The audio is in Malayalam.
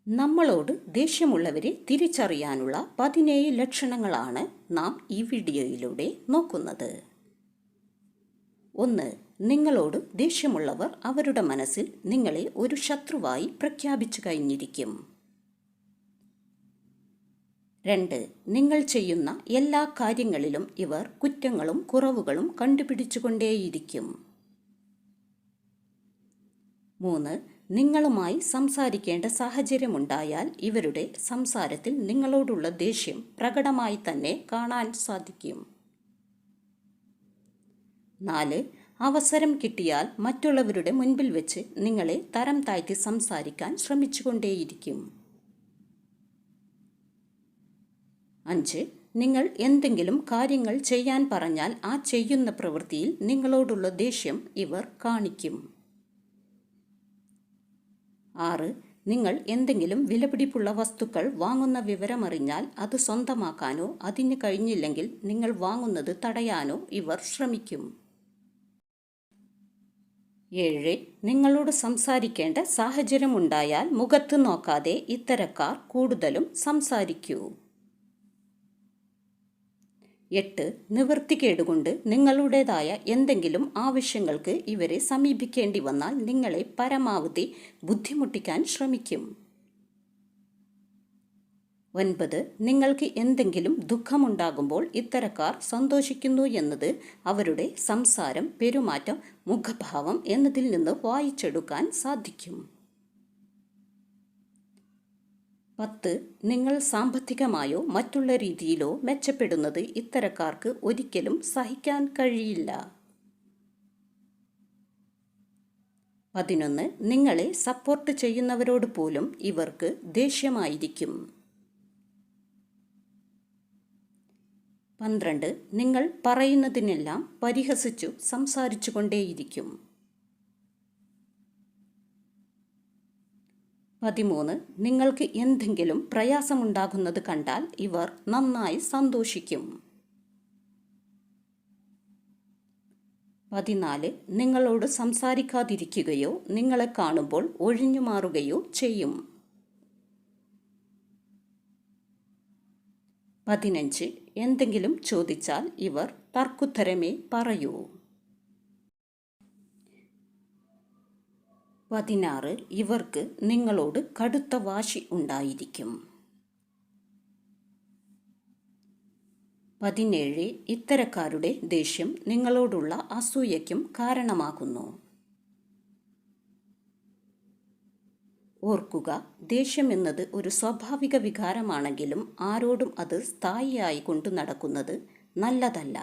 നമ്മളോട് ദേഷ്യമുള്ളവരെ തിരിച്ചറിയാനുള്ള 17 ലക്ഷണങ്ങളാണ് നാം ഈ വീഡിയോയിലൂടെ നോക്കുന്നത്. 1. നിങ്ങളോട് ദേഷ്യമുള്ളവർ അവരുടെ മനസ്സിൽ നിങ്ങളെ ഒരു ശത്രുവായി പ്രഖ്യാപിച്ചു കഴിഞ്ഞിരിക്കും. 2. നിങ്ങൾ ചെയ്യുന്ന എല്ലാ കാര്യങ്ങളിലും ഇവർ കുറ്റങ്ങളും കുറവുകളും കണ്ടുപിടിച്ചുകൊണ്ടേയിരിക്കും. 3. നിങ്ങളുമായി സംസാരിക്കേണ്ട സാഹചര്യമുണ്ടായാൽ ഇവരുടെ സംസാരത്തിൽ നിങ്ങളോടുള്ള ദേഷ്യം പ്രകടമായി തന്നെ കാണാൻ സാധിക്കും. 4. അവസരം കിട്ടിയാൽ മറ്റുള്ളവരുടെ മുൻപിൽ വെച്ച് നിങ്ങളെ തരം താഴ്ത്തി സംസാരിക്കാൻ ശ്രമിച്ചുകൊണ്ടേയിരിക്കും. 5. നിങ്ങൾ എന്തെങ്കിലും കാര്യങ്ങൾ ചെയ്യാൻ പറഞ്ഞാൽ ആ ചെയ്യുന്ന പ്രവൃത്തിയിൽ നിങ്ങളോടുള്ള ദേഷ്യം ഇവർ കാണിക്കും. 6. നിങ്ങൾ എന്തെങ്കിലും വിലപിടിപ്പുള്ള വസ്തുക്കൾ വാങ്ങുന്ന വിവരമറിഞ്ഞാൽ അത് സ്വന്തമാക്കാനോ അതിന് കഴിഞ്ഞില്ലെങ്കിൽ നിങ്ങൾ വാങ്ങുന്നത് തടയാനോ ഇവർ ശ്രമിക്കും. 7. നിങ്ങളോട് സംസാരിക്കേണ്ട സാഹചര്യമുണ്ടായാൽ മുഖത്ത് നോക്കാതെ ഇത്തരക്കാർ കൂടുതലും സംസാരിക്കൂ. 8. നിവൃത്തികേടുകൊണ്ട് നിങ്ങളുടേതായ എന്തെങ്കിലും ആവശ്യങ്ങൾക്ക് ഇവരെ സമീപിക്കേണ്ടി വന്നാൽ നിങ്ങളെ പരമാവധി ബുദ്ധിമുട്ടിക്കാൻ ശ്രമിക്കും. 9. നിങ്ങൾക്ക് എന്തെങ്കിലും ദുഃഖമുണ്ടാകുമ്പോൾ ഇത്തരക്കാർ സന്തോഷിക്കുന്നു എന്നത് അവരുടെ സംസാരം, പെരുമാറ്റം, മുഖഭാവം എന്നതിൽ നിന്ന് വായിച്ചെടുക്കാൻ സാധിക്കും. 10. നിങ്ങൾ സാമ്പത്തികമായോ മറ്റുള്ള രീതിയിലോ മെച്ചപ്പെടുന്നത് ഇത്തരക്കാർക്ക് ഒരിക്കലും സഹിക്കാൻ കഴിയില്ല. 11. നിങ്ങളെ സപ്പോർട്ട് ചെയ്യുന്നവരോട് പോലും ഇവർക്ക് ദേഷ്യമായിരിക്കും. 12. നിങ്ങൾ പറയുന്നതിനെല്ലാം പരിഹസിച്ചു സംസാരിച്ചു കൊണ്ടേയിരിക്കും. 13. നിങ്ങൾക്ക് എന്തെങ്കിലും പ്രയാസമുണ്ടാകുന്നത് കണ്ടാൽ ഇവർ നന്നായി സന്തോഷിക്കും. 14. നിങ്ങളോട് സംസാരിക്കാതിരിക്കുകയോ നിങ്ങളെ കാണുമ്പോൾ ഒഴിഞ്ഞു മാറുകയോ ചെയ്യും. 15. എന്തെങ്കിലും ചോദിച്ചാൽ ഇവർ തർക്കുത്തരമേ പറയൂ. 16. ഇവർക്ക് നിങ്ങളോട് കടുത്ത വാശി ഉണ്ടായിരിക്കും. 17. ഇത്തരക്കാരുടെ ദേഷ്യം നിങ്ങളോടുള്ള അസൂയയ്ക്കും കാരണമാകുന്നു. ഓർക്കുക, ദേഷ്യം എന്നത് ഒരു സ്വാഭാവിക വികാരമാണെങ്കിലും ആരോടും അത് സ്ഥായിയായി കൊണ്ടു നടക്കുന്നത് നല്ലതല്ല.